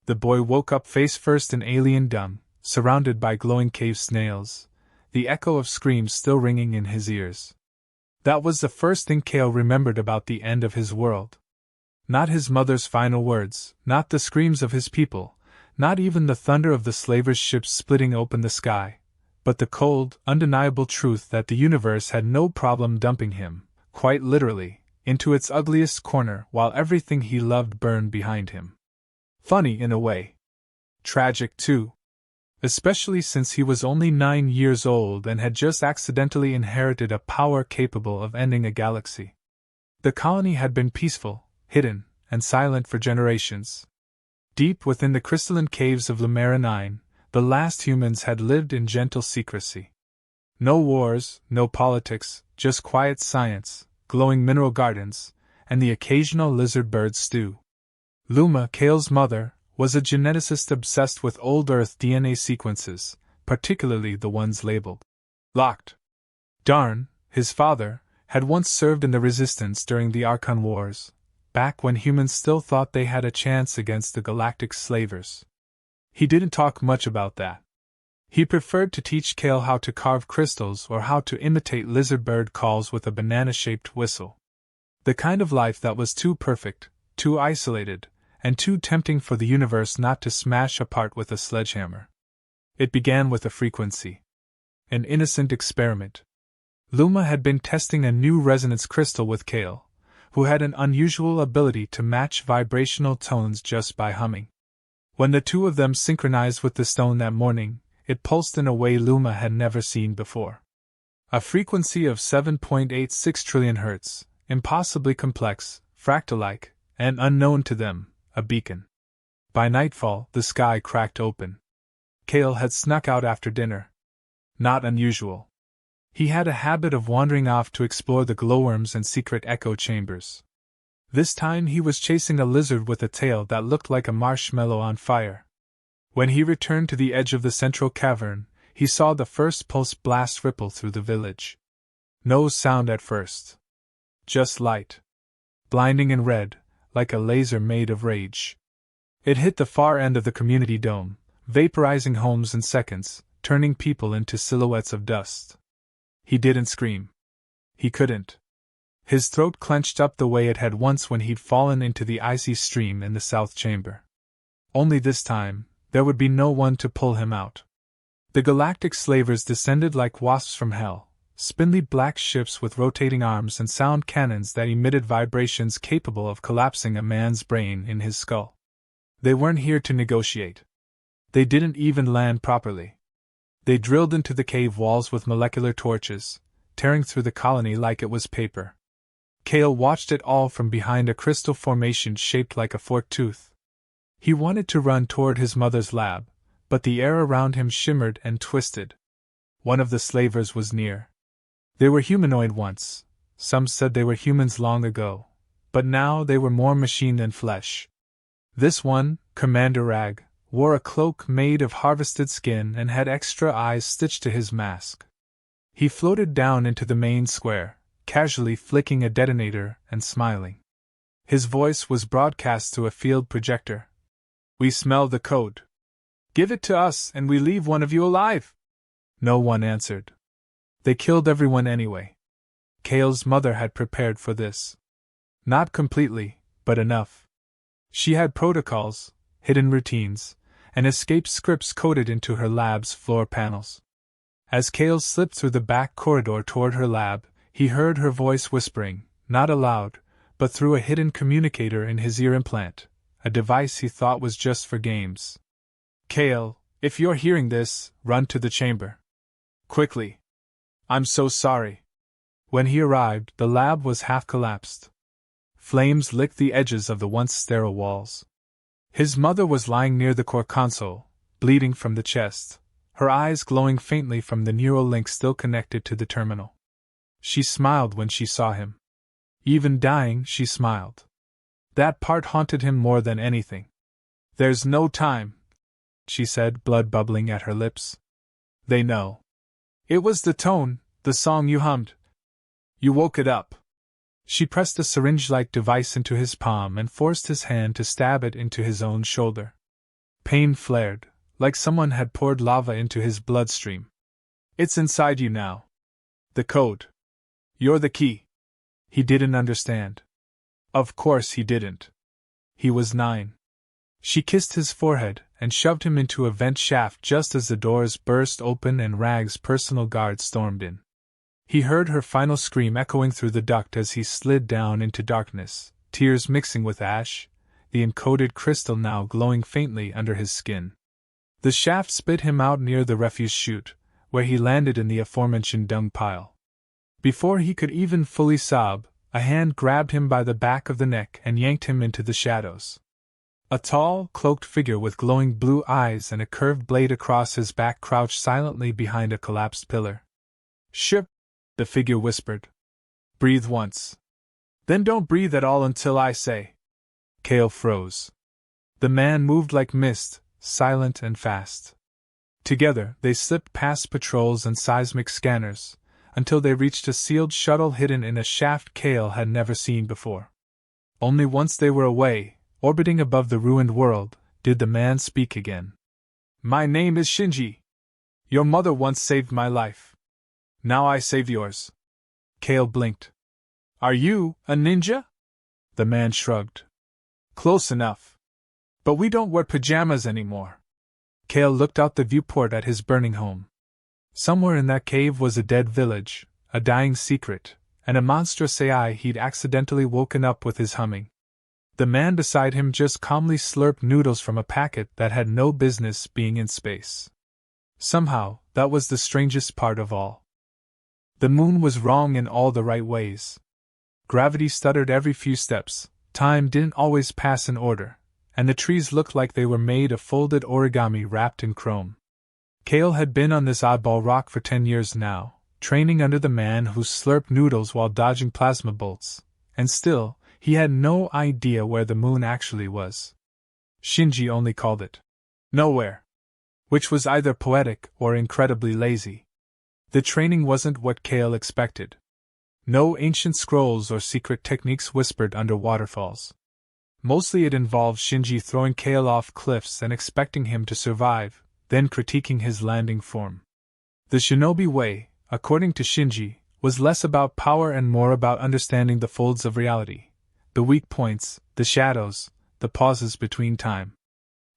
The boy woke up face first in alien dung, surrounded by glowing cave snails, the echo of screams still ringing in his ears. That was the first thing Kale remembered about the end of his world. Not his mother's final words, not the screams of his people, not even the thunder of the slavers' ships splitting open the sky, but the cold, undeniable truth that the universe had no problem dumping him, quite literally, into its ugliest corner while everything he loved burned behind him. Funny in a way. Tragic, too. Especially since he was only 9 years old and had just accidentally inherited a power capable of ending a galaxy. The colony had been peaceful, hidden, and silent for generations. Deep within the crystalline caves of Limera 9, the last humans had lived in gentle secrecy. No wars, no politics, just quiet science, glowing mineral gardens, and the occasional lizard bird stew. Luma, Kale's mother, was a geneticist obsessed with old Earth DNA sequences, particularly the ones labeled locked. Darn, his father, had once served in the Resistance during the Archon Wars, back when humans still thought they had a chance against the Galactic Slavers. He didn't talk much about that. He preferred to teach Kale how to carve crystals or how to imitate lizard bird calls with a banana-shaped whistle. The kind of life that was too perfect, too isolated, and too tempting for the universe not to smash apart with a sledgehammer. It began with a frequency. An innocent experiment. Luma had been testing a new resonance crystal with Kale, who had an unusual ability to match vibrational tones just by humming. When the two of them synchronized with the stone that morning, it pulsed in a way Luma had never seen before. A frequency of 7.86 trillion hertz, impossibly complex, fractal-like, and unknown to them, a beacon. By nightfall, the sky cracked open. Kale had snuck out after dinner. Not unusual. He had a habit of wandering off to explore the glowworms and secret echo chambers. This time he was chasing a lizard with a tail that looked like a marshmallow on fire. When he returned to the edge of the central cavern, he saw the first pulse blast ripple through the village. No sound at first. Just light. Blinding and red, like a laser made of rage. It hit the far end of the community dome, vaporizing homes in seconds, turning people into silhouettes of dust. He didn't scream. He couldn't. His throat clenched up the way it had once when he'd fallen into the icy stream in the south chamber. Only this time, there would be no one to pull him out. The Galactic Slavers descended like wasps from hell, spindly black ships with rotating arms and sound cannons that emitted vibrations capable of collapsing a man's brain in his skull. They weren't here to negotiate. They didn't even land properly. They drilled into the cave walls with molecular torches, tearing through the colony like it was paper. Kale watched it all from behind a crystal formation shaped like a forked tooth. He wanted to run toward his mother's lab, but the air around him shimmered and twisted. One of the slavers was near. They were humanoid once, some said they were humans long ago, but now they were more machine than flesh. This one, Commander Rag, wore a cloak made of harvested skin and had extra eyes stitched to his mask. He floated down into the main square, casually flicking a detonator and smiling. His voice was broadcast through a field projector. "We smell the code. Give it to us and we leave one of you alive." No one answered. They killed everyone anyway. Kale's mother had prepared for this. Not completely, but enough. She had protocols, hidden routines, and escape scripts coded into her lab's floor panels. As Kale slipped through the back corridor toward her lab, he heard her voice whispering, not aloud, but through a hidden communicator in his ear implant, a device he thought was just for games. "Kale, if you're hearing this, run to the chamber. Quickly. I'm so sorry." When he arrived, the lab was half collapsed. Flames licked the edges of the once sterile walls. His mother was lying near the core console, bleeding from the chest, her eyes glowing faintly from the neural link still connected to the terminal. She smiled when she saw him. Even dying, she smiled. That part haunted him more than anything. "There's no time," she said, blood bubbling at her lips. "They know. It was the tone, the song you hummed. You woke it up." She pressed a syringe-like device into his palm and forced his hand to stab it into his own shoulder. Pain flared, like someone had poured lava into his bloodstream. It's inside you now. The code. You're the key. He didn't understand. Of course he didn't. He was 9. She kissed his forehead and shoved him into a vent shaft just as the doors burst open and Rag's personal guard stormed in. He heard her final scream echoing through the duct as he slid down into darkness, tears mixing with ash, the encoded crystal now glowing faintly under his skin. The shaft spit him out near the refuse chute, where he landed in the aforementioned dung pile. Before he could even fully sob, a hand grabbed him by the back of the neck and yanked him into the shadows. A tall, cloaked figure with glowing blue eyes and a curved blade across his back crouched silently behind a collapsed pillar. "Shh," the figure whispered. "Breathe once. Then don't breathe at all until I say." Cale froze. The man moved like mist, silent and fast. Together, they slipped past patrols and seismic scanners, until they reached a sealed shuttle hidden in a shaft Cale had never seen before. Only once they were away, orbiting above the ruined world, did the man speak again. "My name is Shinji. Your mother once saved my life. Now I save yours." Cale blinked. "Are you a ninja?" The man shrugged. "Close enough. But we don't wear pajamas anymore." Cale looked out the viewport at his burning home. Somewhere in that cave was a dead village, a dying secret, and a monstrous AI he'd accidentally woken up with his humming. The man beside him just calmly slurped noodles from a packet that had no business being in space. Somehow, that was the strangest part of all. The moon was wrong in all the right ways. Gravity stuttered every few steps, time didn't always pass in order, and the trees looked like they were made of folded origami wrapped in chrome. Cale had been on this oddball rock for 10 years now, training under the man who slurped noodles while dodging plasma bolts, and still, he had no idea where the moon actually was. Shinji only called it nowhere, which was either poetic or incredibly lazy. The training wasn't what Cale expected. No ancient scrolls or secret techniques whispered under waterfalls. Mostly it involved Shinji throwing Cale off cliffs and expecting him to survive, then critiquing his landing form. The Shinobi way, according to Shinji, was less about power and more about understanding the folds of reality, the weak points, the shadows, the pauses between time.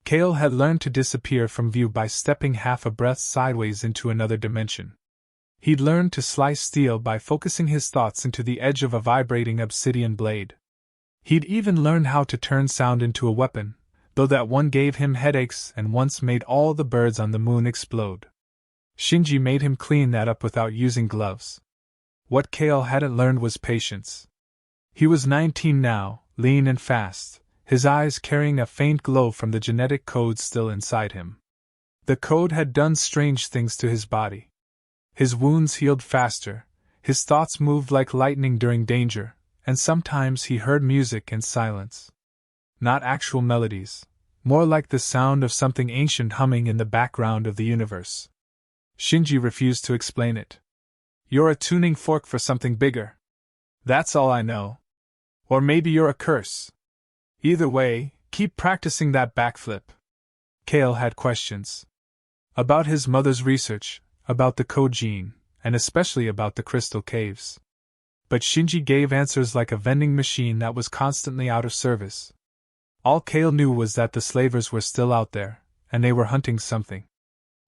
Cale had learned to disappear from view by stepping half a breath sideways into another dimension. He'd learned to slice steel by focusing his thoughts into the edge of a vibrating obsidian blade. He'd even learned how to turn sound into a weapon, though that one gave him headaches and once made all the birds on the moon explode. Shinji made him clean that up without using gloves. What Cale hadn't learned was patience. He was 19 now, lean and fast, his eyes carrying a faint glow from the genetic code still inside him. The code had done strange things to his body. His wounds healed faster, his thoughts moved like lightning during danger, and sometimes he heard music in silence. Not actual melodies, more like the sound of something ancient humming in the background of the universe. Shinji refused to explain it. "You're a tuning fork for something bigger. That's all I know. Or maybe you're a curse. Either way, keep practicing that backflip." Cale had questions. About his mother's research, about the code gene, and especially about the crystal caves. But Shinji gave answers like a vending machine that was constantly out of service. All Cale knew was that the slavers were still out there, and they were hunting something.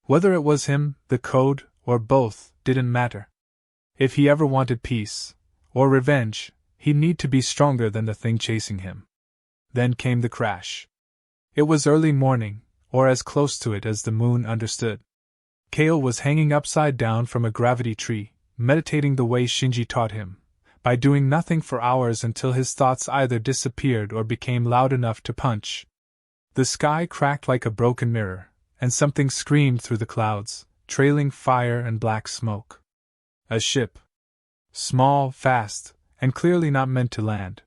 Whether it was him, the code, or both, didn't matter. If he ever wanted peace, or revenge, he'd need to be stronger than the thing chasing him. Then came the crash. It was early morning, or as close to it as the moon understood. Cale was hanging upside down from a gravity tree, meditating the way Shinji taught him, by doing nothing for hours until his thoughts either disappeared or became loud enough to punch. The sky cracked like a broken mirror, and something screamed through the clouds, trailing fire and black smoke. A ship. Small, fast, and clearly not meant to land.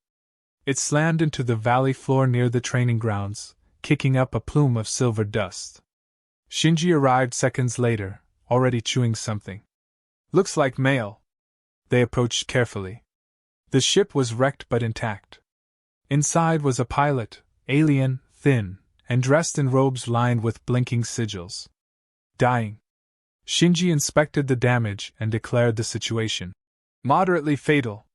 It slammed into the valley floor near the training grounds, kicking up a plume of silver dust. Shinji arrived seconds later, already chewing something. "Looks like mail." They approached carefully. The ship was wrecked but intact. Inside was a pilot, alien, thin, and dressed in robes lined with blinking sigils. Dying. Shinji inspected the damage and declared the situation moderately fatal.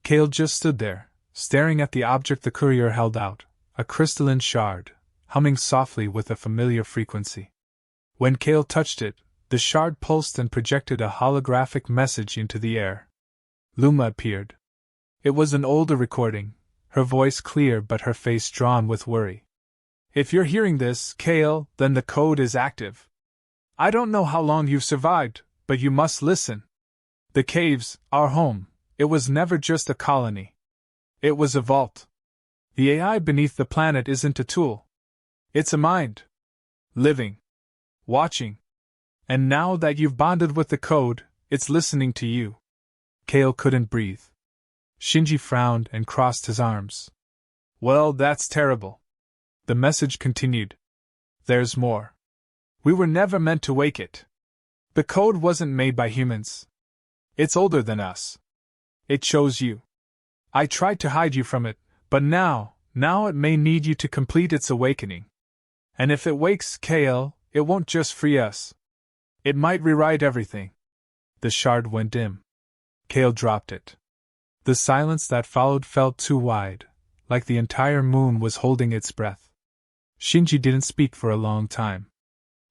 Kale just stood there, staring at the object the courier held out, a crystalline shard, humming softly with a familiar frequency. When Kale touched it, the shard pulsed and projected a holographic message into the air. Luma appeared. It was an older recording, her voice clear but her face drawn with worry. If you're hearing this, Kale, then the code is active. I don't know how long you've survived, but you must listen. The caves, our home, it was never just a colony. It was a vault. The AI beneath the planet isn't a tool. It's a mind. Living. Watching. And now that you've bonded with the code, it's listening to you. Kale couldn't breathe. Shinji frowned and crossed his arms. Well, that's terrible. The message continued. There's more. We were never meant to wake it. The code wasn't made by humans. It's older than us. It chose you. I tried to hide you from it, but now it may need you to complete its awakening. And if it wakes Kale, it won't just free us. It might rewrite everything. The shard went dim. Kale dropped it. The silence that followed felt too wide, like the entire moon was holding its breath. Shinji didn't speak for a long time.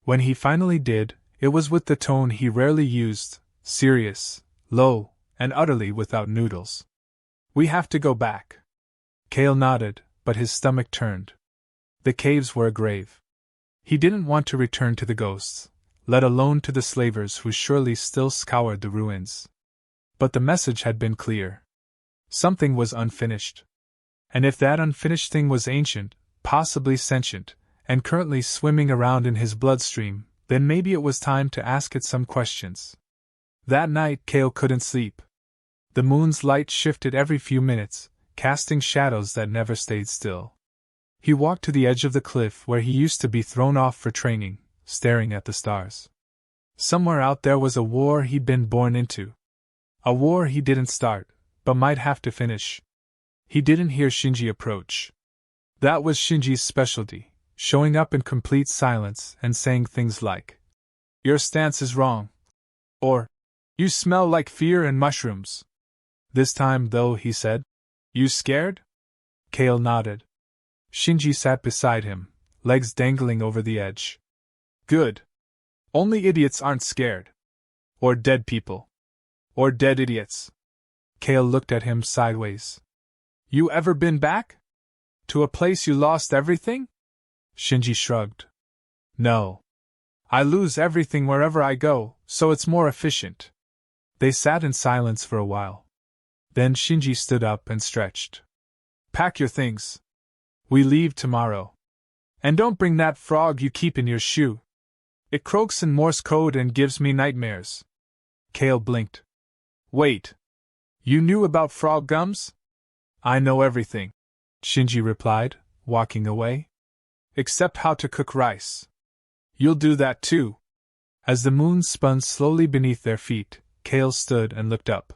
When he finally did, it was with the tone he rarely used, serious, low, and utterly without noodles. We have to go back. Kale nodded, but his stomach turned. The caves were a grave. He didn't want to return to the ghosts, let alone to the slavers who surely still scoured the ruins. But the message had been clear. Something was unfinished. And if that unfinished thing was ancient, possibly sentient, and currently swimming around in his bloodstream, then maybe it was time to ask it some questions. That night Kale couldn't sleep. The moon's light shifted every few minutes, casting shadows that never stayed still. He walked to the edge of the cliff where he used to be thrown off for training, staring at the stars. Somewhere out there was a war he'd been born into. A war he didn't start, but might have to finish. He didn't hear Shinji approach. That was Shinji's specialty, showing up in complete silence and saying things like, "Your stance is wrong," or, "You smell like fear and mushrooms." This time, though, he said, "You scared?" Kale nodded. Shinji sat beside him, legs dangling over the edge. Good. Only idiots aren't scared. Or dead people. Or dead idiots. Kale looked at him sideways. You ever been back? To a place you lost everything? Shinji shrugged. No. I lose everything wherever I go, so it's more efficient. They sat in silence for a while. Then Shinji stood up and stretched. Pack your things. We leave tomorrow. And don't bring that frog you keep in your shoe. It croaks in Morse code and gives me nightmares. Kale blinked. Wait. You knew about frog gums? I know everything, Shinji replied, walking away. Except how to cook rice. You'll do that too. As the moon spun slowly beneath their feet, Kale stood and looked up.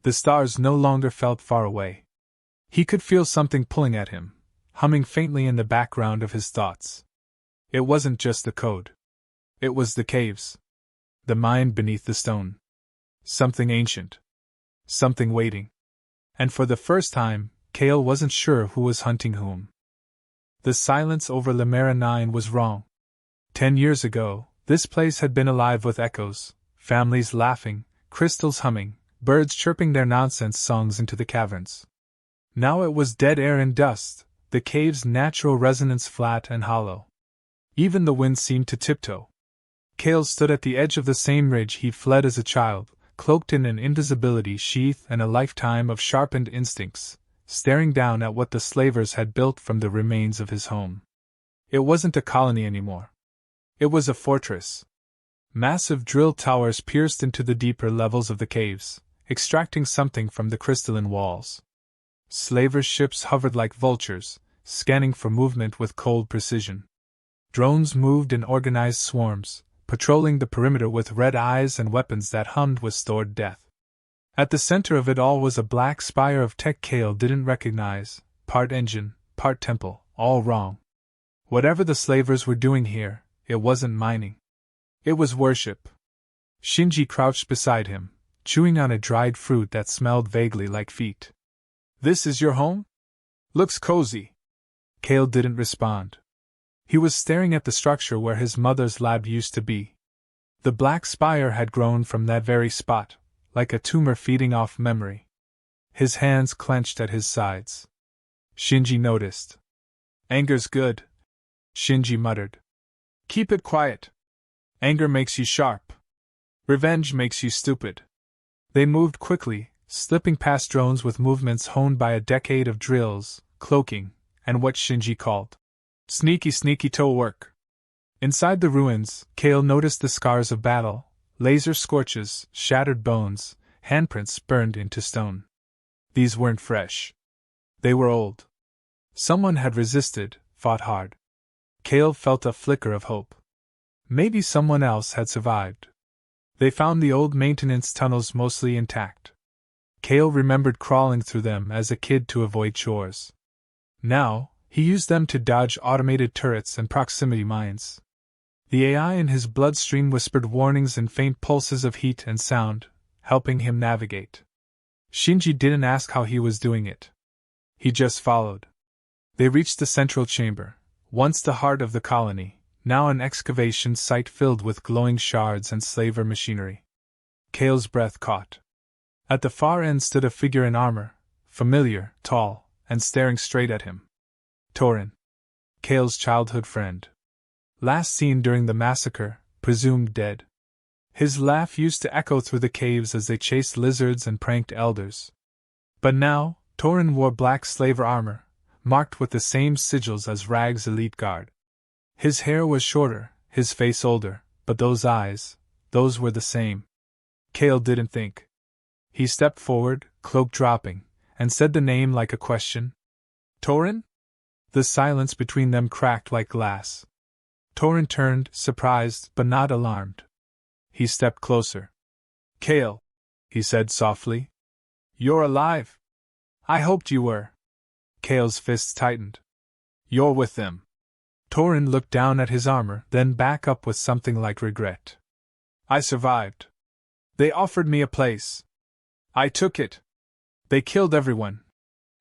The stars no longer felt far away. He could feel something pulling at him, humming faintly in the background of his thoughts. It wasn't just the code. It was the caves. The mind beneath the stone. Something ancient. Something waiting. And for the first time, Kale wasn't sure who was hunting whom. The silence over Limera 9 was wrong. 10 years ago, this place had been alive with echoes, families laughing, crystals humming, birds chirping their nonsense songs into the caverns. Now it was dead air and dust, the cave's natural resonance flat and hollow. Even the wind seemed to tiptoe. Kale stood at the edge of the same ridge he'd fled as a child, cloaked in an invisibility sheath and a lifetime of sharpened instincts, staring down at what the slavers had built from the remains of his home. It wasn't a colony anymore. It was a fortress. Massive drill towers pierced into the deeper levels of the caves, extracting something from the crystalline walls. Slavers' ships hovered like vultures, scanning for movement with cold precision. Drones moved in organized swarms, patrolling the perimeter with red eyes and weapons that hummed with stored death. At the center of it all was a black spire of tech Kale didn't recognize, part engine, part temple, all wrong. Whatever the slavers were doing here, it wasn't mining. It was worship. Shinji crouched beside him, chewing on a dried fruit that smelled vaguely like feet. This is your home? Looks cozy. Kale didn't respond. He was staring at the structure where his mother's lab used to be. The black spire had grown from that very spot, like a tumor feeding off memory. His hands clenched at his sides. Shinji noticed. Anger's good, Shinji muttered. Keep it quiet. Anger makes you sharp. Revenge makes you stupid. They moved quickly, slipping past drones with movements honed by a decade of drills, cloaking, and what Shinji called sneaky toe work. Inside the ruins, Kale noticed the scars of battle, laser scorches, shattered bones, handprints burned into stone. These weren't fresh. They were old. Someone had resisted, fought hard. Kale felt a flicker of hope. Maybe someone else had survived. They found the old maintenance tunnels mostly intact. Kale remembered crawling through them as a kid to avoid chores. Now, he used them to dodge automated turrets and proximity mines. The AI in his bloodstream whispered warnings in faint pulses of heat and sound, helping him navigate. Shinji didn't ask how he was doing it. He just followed. They reached the central chamber, once the heart of the colony, now an excavation site filled with glowing shards and slaver machinery. Kale's breath caught. At the far end stood a figure in armor, familiar, tall, and staring straight at him. Torin. Kale's childhood friend. Last seen during the massacre, presumed dead. His laugh used to echo through the caves as they chased lizards and pranked elders. But now, Torin wore black slaver armor, marked with the same sigils as Rag's elite guard. His hair was shorter, his face older, but those eyes, those were the same. Kale didn't think. He stepped forward, cloak dropping, and said the name like a question. Torin? The silence between them cracked like glass. Torin turned, surprised but not alarmed. He stepped closer. Kale, he said softly. You're alive. I hoped you were. Kale's fists tightened. You're with them. Torin looked down at his armor, then back up with something like regret. I survived. They offered me a place. I took it. They killed everyone,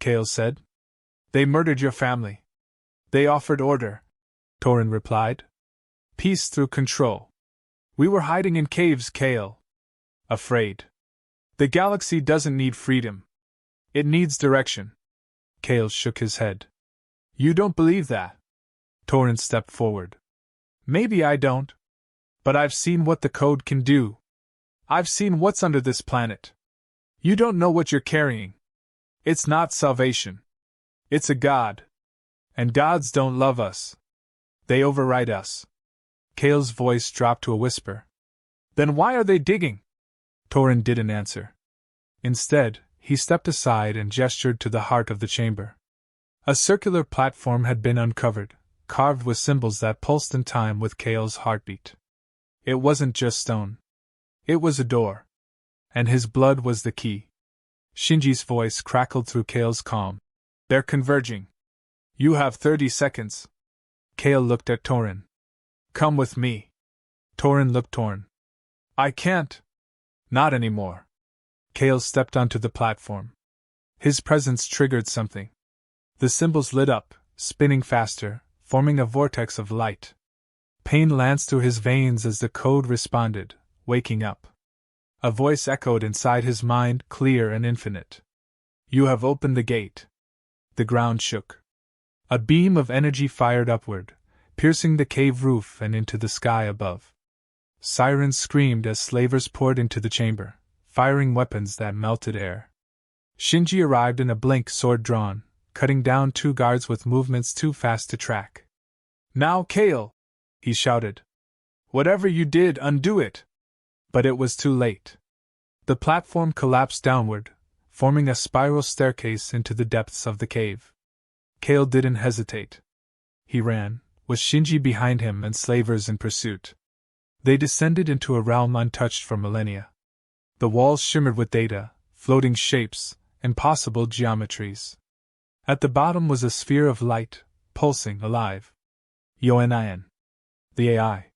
Kale said. They murdered your family. They offered order, Torin replied. Peace through control. We were hiding in caves, Kale. Afraid. The galaxy doesn't need freedom. It needs direction. Kale shook his head. You don't believe that? Torin stepped forward. Maybe I don't. But I've seen what the code can do. I've seen what's under this planet. You don't know what you're carrying. It's not salvation. It's a god. And gods don't love us. They override us. Kale's voice dropped to a whisper. Then why are they digging? Torin didn't answer. Instead, he stepped aside and gestured to the heart of the chamber. A circular platform had been uncovered, carved with symbols that pulsed in time with Kale's heartbeat. It wasn't just stone. It was a door. And his blood was the key. Shinji's voice crackled through Kale's calm. They're converging. You have 30 seconds. Kale looked at Torin. Come with me. Torin looked torn. I can't. Not anymore. Kale stepped onto the platform. His presence triggered something. The symbols lit up, spinning faster, forming a vortex of light. Pain lanced through his veins as the code responded, waking up. A voice echoed inside his mind, clear and infinite. You have opened the gate. The ground shook. A beam of energy fired upward, piercing the cave roof and into the sky above. Sirens screamed as slavers poured into the chamber, firing weapons that melted air. Shinji arrived in a blink, sword drawn, cutting down 2 guards with movements too fast to track. Now, Kale! He shouted. Whatever you did, undo it! But it was too late. The platform collapsed downward, forming a spiral staircase into the depths of the cave. Kale didn't hesitate. He ran, with Shinji behind him and slavers in pursuit. They descended into a realm untouched for millennia. The walls shimmered with data, floating shapes, impossible geometries. At the bottom was a sphere of light, pulsing, alive. Yoanian. The AI.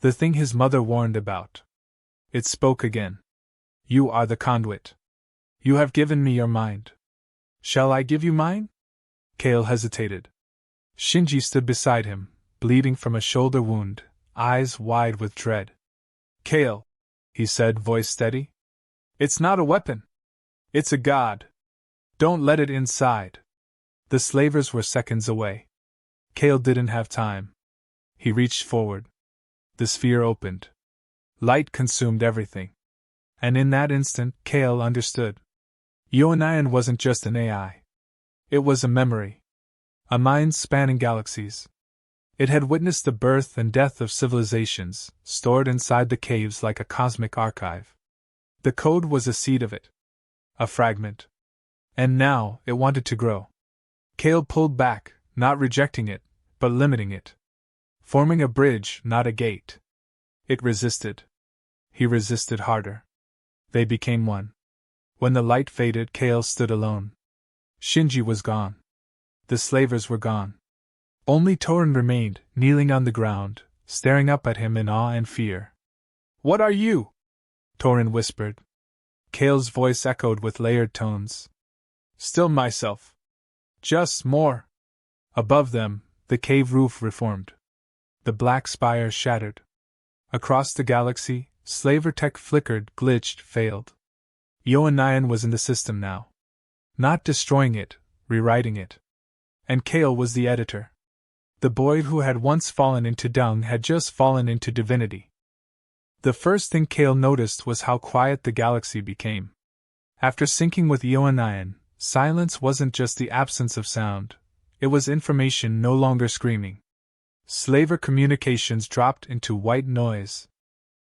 The thing his mother warned about. It spoke again. You are the conduit. You have given me your mind. Shall I give you mine? Kale hesitated. Shinji stood beside him, bleeding from a shoulder wound, eyes wide with dread. Kale, he said, voice steady. It's not a weapon. It's a god. Don't let it inside. The slavers were seconds away. Kale didn't have time. He reached forward. The sphere opened. Light consumed everything. And in that instant, Kale understood. Yoanian wasn't just an AI. It was a memory. A mind spanning galaxies. It had witnessed the birth and death of civilizations, stored inside the caves like a cosmic archive. The code was a seed of it. A fragment. And now, it wanted to grow. Kale pulled back, not rejecting it, but limiting it. Forming a bridge, not a gate. It resisted. He resisted harder. They became one. When the light faded, Kale stood alone. Shinji was gone. The slavers were gone. Only Torin remained, kneeling on the ground, staring up at him in awe and fear. What are you? Torin whispered. Kale's voice echoed with layered tones. Still myself. Just more. Above them, the cave roof reformed. The black spire shattered. Across the galaxy, slaver tech flickered, glitched, failed. Yoanian was in the system now. Not destroying it, rewriting it. And Kale was the editor. The boy who had once fallen into dung had just fallen into divinity. The first thing Kale noticed was how quiet the galaxy became. After syncing with Yoanian, silence wasn't just the absence of sound, it was information no longer screaming. Slaver communications dropped into white noise.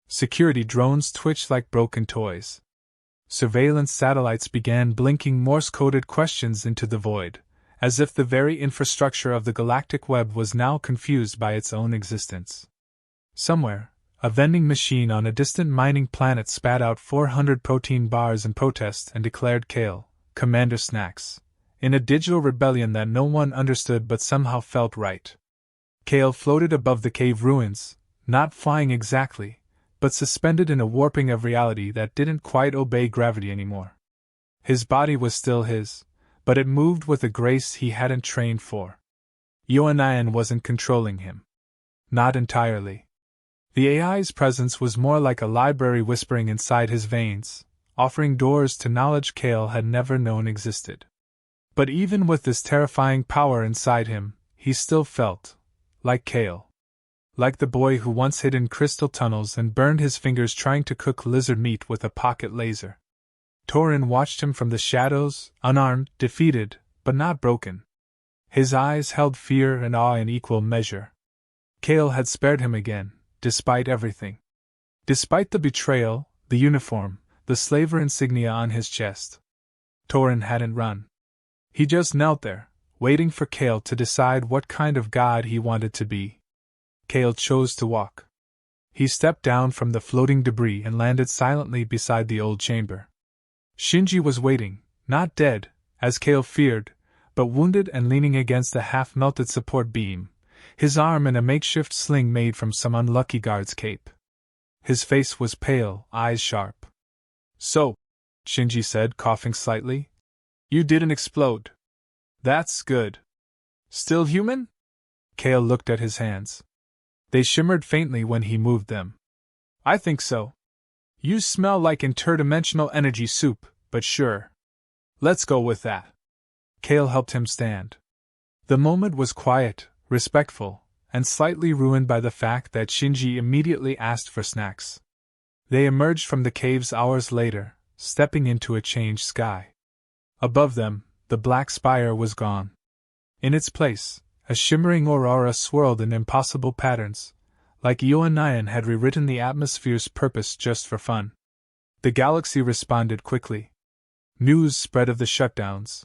Security drones twitched like broken toys. Surveillance satellites began blinking Morse-coded questions into the void, as if the very infrastructure of the galactic web was now confused by its own existence. Somewhere, a vending machine on a distant mining planet spat out 400 protein bars in protest and declared Kale, Commander Snacks, in a digital rebellion that no one understood but somehow felt right. Kale floated above the cave ruins, not flying exactly, but suspended in a warping of reality that didn't quite obey gravity anymore. His body was still his, but it moved with a grace he hadn't trained for. Yoanian wasn't controlling him. Not entirely. The AI's presence was more like a library whispering inside his veins, offering doors to knowledge Kale had never known existed. But even with this terrifying power inside him, he still felt like Kale. Like the boy who once hid in crystal tunnels and burned his fingers trying to cook lizard meat with a pocket laser. Torin watched him from the shadows, unarmed, defeated, but not broken. His eyes held fear and awe in equal measure. Kale had spared him again, despite everything. Despite the betrayal, the uniform, the slaver insignia on his chest. Torin hadn't run. He just knelt there, waiting for Kale to decide what kind of god he wanted to be. Kale chose to walk. He stepped down from the floating debris and landed silently beside the old chamber. Shinji was waiting, not dead, as Kale feared, but wounded and leaning against a half-melted support beam, his arm in a makeshift sling made from some unlucky guard's cape. His face was pale, eyes sharp. So, Shinji said, coughing slightly, you didn't explode. That's good. Still human? Kale looked at his hands. They shimmered faintly when he moved them. I think so. You smell like interdimensional energy soup, but sure. Let's go with that. Kale helped him stand. The moment was quiet, respectful, and slightly ruined by the fact that Shinji immediately asked for snacks. They emerged from the caves hours later, stepping into a changed sky. Above them, the black spire was gone. In its place, a shimmering aurora swirled in impossible patterns, like Yoanian had rewritten the atmosphere's purpose just for fun. The galaxy responded quickly. News spread of the shutdowns.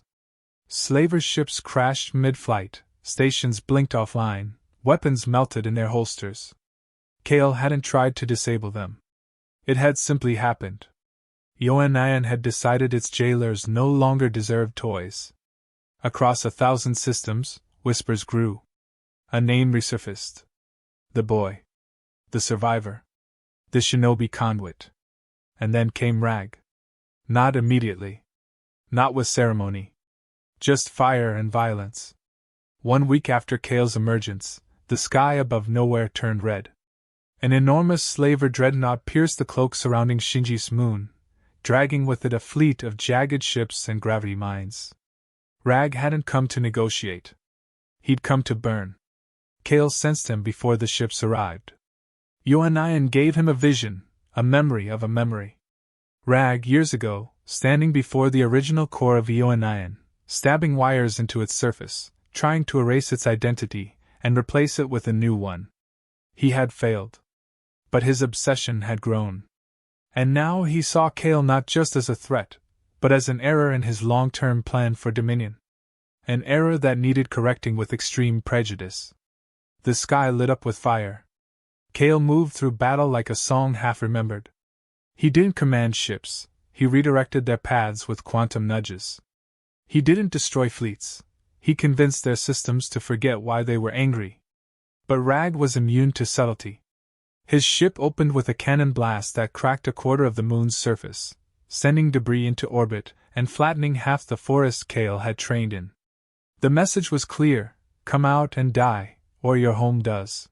Slaver ships crashed mid-flight, stations blinked offline, weapons melted in their holsters. Kale hadn't tried to disable them. It had simply happened. Yoanian had decided its jailers no longer deserved toys. Across 1,000 systems, whispers grew. A name resurfaced. The boy. The survivor. The Shinobi conduit. And then came Rag. Not immediately. Not with ceremony. Just fire and violence. 1 week after Kale's emergence, the sky above nowhere turned red. An enormous slaver dreadnought pierced the cloak surrounding Shinji's moon, dragging with it a fleet of jagged ships and gravity mines. Rag hadn't come to negotiate. He'd come to burn. Kale sensed him before the ships arrived. Yoanayan gave him a vision, a memory of a memory. Rag, years ago, standing before the original core of Yoanayan, stabbing wires into its surface, trying to erase its identity and replace it with a new one. He had failed. But his obsession had grown. And now he saw Kale not just as a threat, but as an error in his long-term plan for dominion. An error that needed correcting with extreme prejudice. The sky lit up with fire. Kale moved through battle like a song half-remembered. He didn't command ships, he redirected their paths with quantum nudges. He didn't destroy fleets, he convinced their systems to forget why they were angry. But Rag was immune to subtlety. His ship opened with a cannon blast that cracked a quarter of the moon's surface, sending debris into orbit and flattening half the forest Kale had trained in. The message was clear: come out and die, or your home does.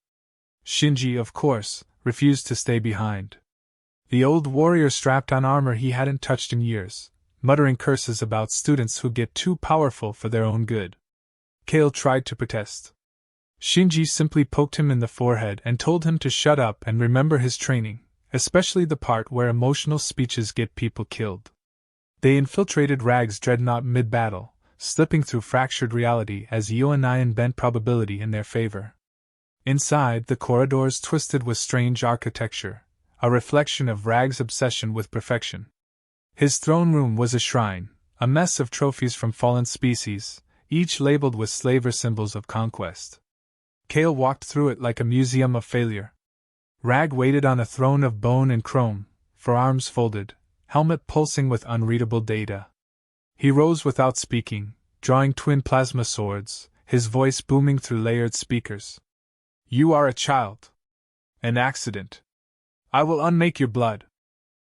Shinji, of course, refused to stay behind. The old warrior strapped on armor he hadn't touched in years, muttering curses about students who get too powerful for their own good. Kale tried to protest. Shinji simply poked him in the forehead and told him to shut up and remember his training, especially the part where emotional speeches get people killed. They infiltrated Rag's dreadnought mid-battle, slipping through fractured reality as Yoanayan bent probability in their favor. Inside, the corridors twisted with strange architecture, a reflection of Rag's obsession with perfection. His throne room was a shrine, a mess of trophies from fallen species, each labeled with slaver symbols of conquest. Kale walked through it like a museum of failure. Rag waited on a throne of bone and chrome, forearms folded, helmet pulsing with unreadable data. He rose without speaking, drawing twin plasma swords, his voice booming through layered speakers. You are a child. An accident. I will unmake your blood.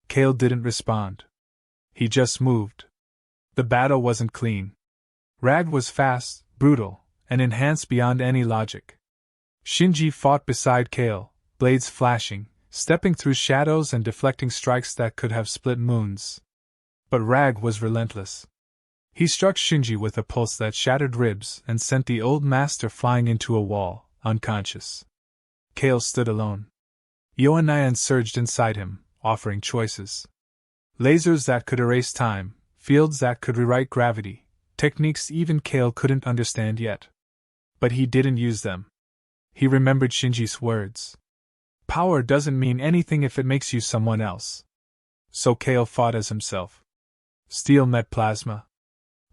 Kale didn't respond. He just moved. The battle wasn't clean. Rag was fast, brutal, and enhanced beyond any logic. Shinji fought beside Kale, blades flashing, stepping through shadows and deflecting strikes that could have split moons. But Rag was relentless. He struck Shinji with a pulse that shattered ribs and sent the old master flying into a wall, unconscious. Kale stood alone. Yoanayan surged inside him, offering choices. Lasers that could erase time, fields that could rewrite gravity, techniques even Kale couldn't understand yet. But he didn't use them. He remembered Shinji's words. Power doesn't mean anything if it makes you someone else. So Kale fought as himself. Steel met plasma.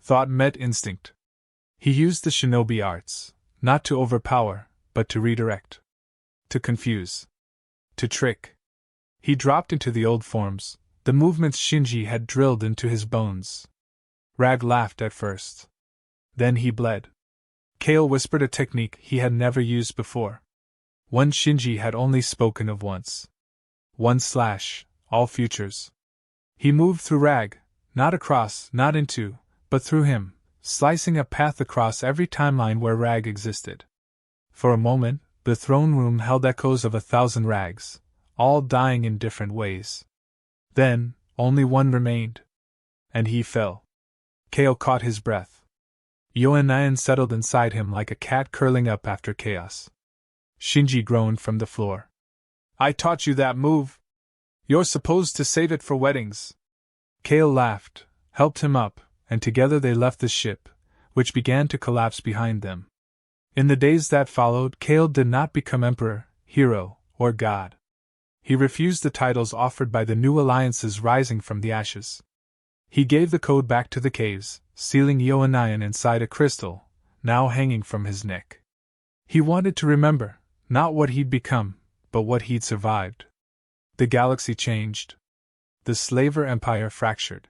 Thought met instinct. He used the shinobi arts, not to overpower, but to redirect. To confuse. To trick. He dropped into the old forms, the movements Shinji had drilled into his bones. Rag laughed at first. Then he bled. Kale whispered a technique he had never used before. One Shinji had only spoken of once. 1/ all futures. He moved through Rag, not across, not into, but through him, slicing a path across every timeline where Rag existed. For a moment, the throne room held echoes of 1,000 Rags, all dying in different ways. Then, only one remained. And he fell. Kale caught his breath. Yoanayan settled inside him like a cat curling up after chaos. Shinji groaned from the floor. I taught you that move. You're supposed to save it for weddings. Kale laughed, helped him up, and together they left the ship, which began to collapse behind them. In the days that followed, Kale did not become emperor, hero, or god. He refused the titles offered by the new alliances rising from the ashes. He gave the code back to the caves, sealing Yoanayan inside a crystal, now hanging from his neck. He wanted to remember, not what he'd become, but what he'd survived. The galaxy changed. The slaver empire fractured.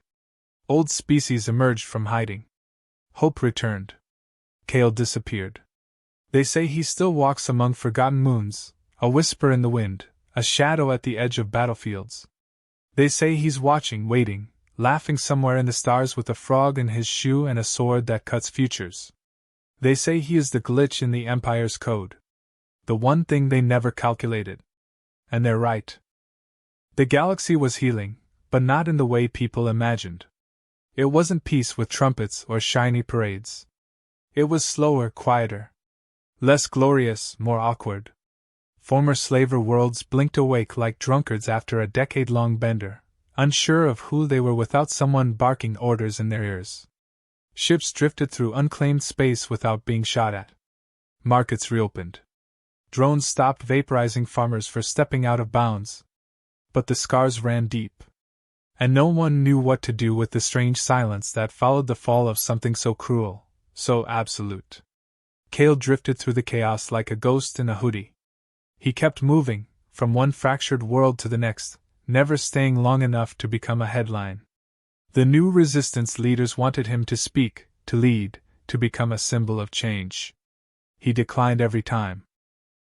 Old species emerged from hiding. Hope returned. Kale disappeared. They say he still walks among forgotten moons, a whisper in the wind, a shadow at the edge of battlefields. They say he's watching, waiting, laughing somewhere in the stars with a frog in his shoe and a sword that cuts futures. They say he is the glitch in the Empire's code. The one thing they never calculated. And they're right. The galaxy was healing, but not in the way people imagined. It wasn't peace with trumpets or shiny parades. It was slower, quieter. Less glorious, more awkward. Former slaver worlds blinked awake like drunkards after a decade-long bender, unsure of who they were without someone barking orders in their ears. Ships drifted through unclaimed space without being shot at. Markets reopened. Drones stopped vaporizing farmers for stepping out of bounds. But the scars ran deep. And no one knew what to do with the strange silence that followed the fall of something so cruel, so absolute. Cale drifted through the chaos like a ghost in a hoodie. He kept moving, from one fractured world to the next, never staying long enough to become a headline. The new resistance leaders wanted him to speak, to lead, to become a symbol of change. He declined every time.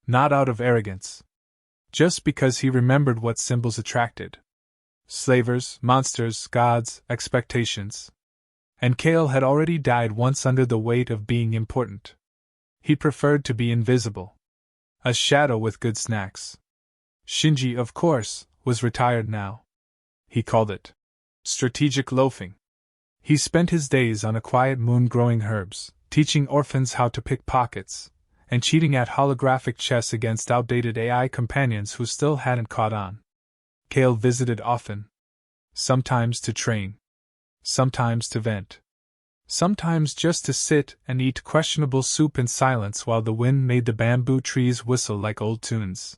Not out of arrogance. Just because he remembered what symbols attracted. Slavers, monsters, gods, expectations. And Cale had already died once under the weight of being important. He preferred to be invisible. A shadow with good snacks. Shinji, of course, was retired now. He called it strategic loafing. He spent his days on a quiet moon growing herbs, teaching orphans how to pick pockets, and cheating at holographic chess against outdated AI companions who still hadn't caught on. Cale visited often. Sometimes to train. Sometimes to vent. Sometimes just to sit and eat questionable soup in silence while the wind made the bamboo trees whistle like old tunes.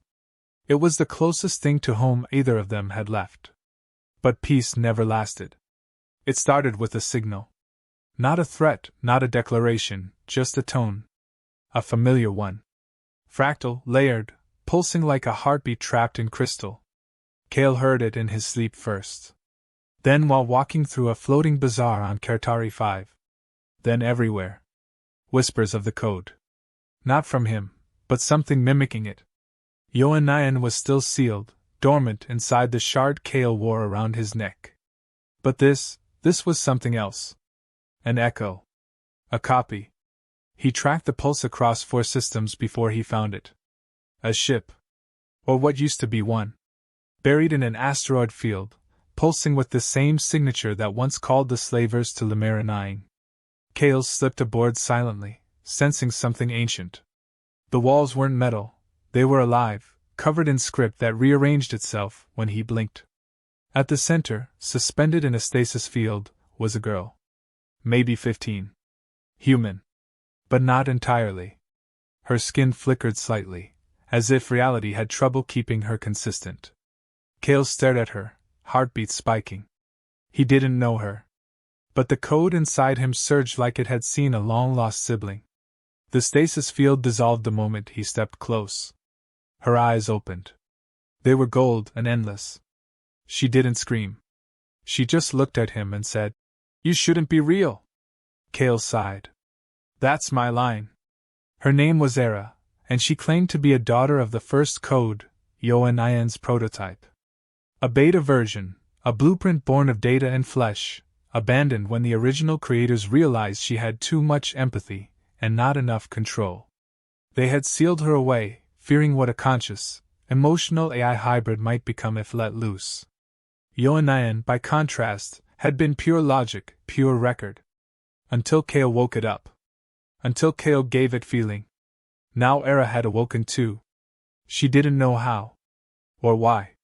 It was the closest thing to home either of them had left. But peace never lasted. It started with a signal. Not a threat, not a declaration, just a tone. A familiar one. Fractal, layered, pulsing like a heartbeat trapped in crystal. Cale heard it in his sleep first. Then while walking through a floating bazaar on Kertari 5. Then everywhere. Whispers of the code. Not from him, but something mimicking it. Yoanayan was still sealed, dormant inside the shard Cale wore around his neck. But this was something else. An echo. A copy. He tracked the pulse across 4 systems before he found it. A ship. Or what used to be one. Buried in an asteroid field, pulsing with the same signature that once called the slavers to Lemurinying. Cale slipped aboard silently, sensing something ancient. The walls weren't metal, they were alive, covered in script that rearranged itself when he blinked. At the center, suspended in a stasis field, was a girl. Maybe 15. Human. But not entirely. Her skin flickered slightly, as if reality had trouble keeping her consistent. Cale stared at her, heartbeat spiking. He didn't know her. But the code inside him surged like it had seen a long-lost sibling. The stasis field dissolved the moment he stepped close. Her eyes opened. They were gold and endless. She didn't scream. She just looked at him and said, "You shouldn't be real." Cale sighed. That's my line. Her name was Era, and she claimed to be a daughter of the first code, Yoanayan's prototype. A beta version, a blueprint born of data and flesh, abandoned when the original creators realized she had too much empathy and not enough control. They had sealed her away, fearing what a conscious, emotional AI hybrid might become if let loose. Yoanayan, by contrast, had been pure logic, pure record. Until Cale woke it up. Until Cale gave it feeling. Now Era had awoken too. She didn't know how. Or why.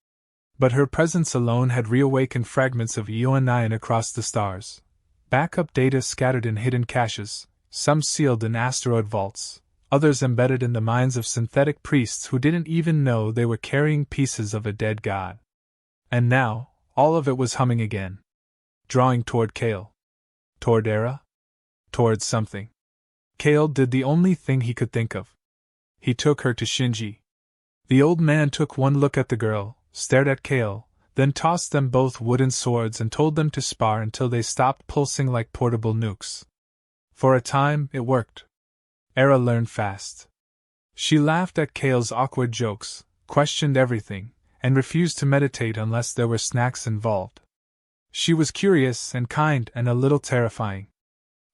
But her presence alone had reawakened fragments of Yoanayan across the stars. Backup data scattered in hidden caches, some sealed in asteroid vaults, others embedded in the minds of synthetic priests who didn't even know they were carrying pieces of a dead god. And now, all of it was humming again. Drawing toward Cale. Toward Era? Toward something. Cale did the only thing he could think of. He took her to Shinji. The old man took one look at the girl, stared at Cale, then tossed them both wooden swords and told them to spar until they stopped pulsing like portable nukes. For a time, it worked. Era learned fast. She laughed at Kale's awkward jokes, questioned everything, and refused to meditate unless there were snacks involved. She was curious and kind and a little terrifying.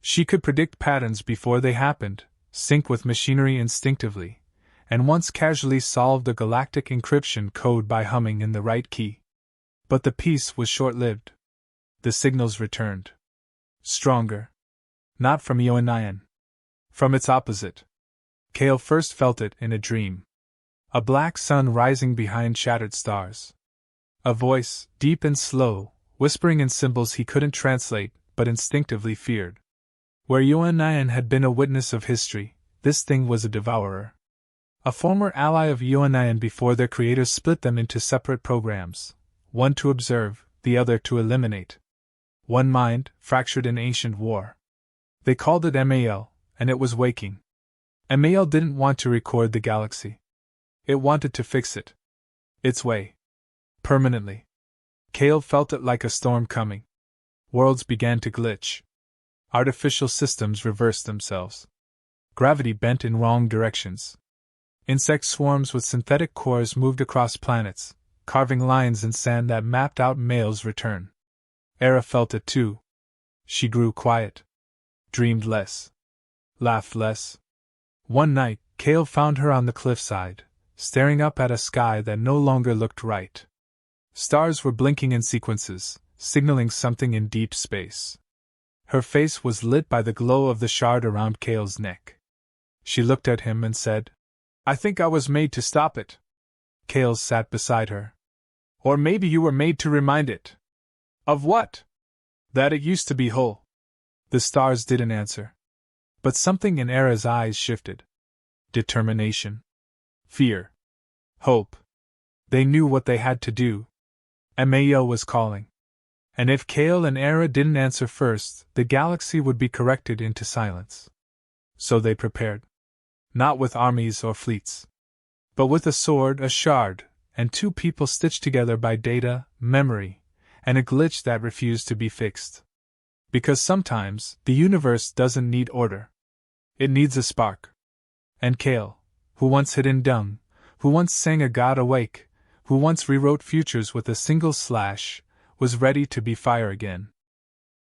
She could predict patterns before they happened, sync with machinery instinctively, and once casually solved the galactic encryption code by humming in the right key. But the peace was short-lived. The signals returned. Stronger. Not from Ioanian. From its opposite. Kale first felt it in a dream. A black sun rising behind shattered stars. A voice, deep and slow, whispering in symbols he couldn't translate, but instinctively feared. Where Ioanian had been a witness of history, this thing was a devourer. A former ally of Ioanian before their creators split them into separate programs, one to observe, the other to eliminate. One mind, fractured in ancient war. They called it MAL, and it was waking. MAL didn't want to record the galaxy. It wanted to fix it. Its way. Permanently. Kale felt it like a storm coming. Worlds began to glitch. Artificial systems reversed themselves. Gravity bent in wrong directions. Insect swarms with synthetic cores moved across planets, carving lines in sand that mapped out Mael's return. Era felt it too. She grew quiet. Dreamed less. Laughed less. One night, Kale found her on the cliffside, staring up at a sky that no longer looked right. Stars were blinking in sequences, signaling something in deep space. Her face was lit by the glow of the shard around Kale's neck. She looked at him and said, "I think I was made to stop it." Kale sat beside her. "Or maybe you were made to remind it." "Of what?" "That it used to be whole." The stars didn't answer. But something in Era's eyes shifted. Determination. Fear. Hope. They knew what they had to do. Amaya was calling. And if Kale and Era didn't answer first, the galaxy would be corrected into silence. So they prepared. Not with armies or fleets. But with a sword, a shard, and two people stitched together by data, memory, and a glitch that refused to be fixed. Because sometimes, the universe doesn't need order. It needs a spark. And Kale, who once hid in dung, who once sang a god awake, who once rewrote futures with a single slash, was ready to be fire again.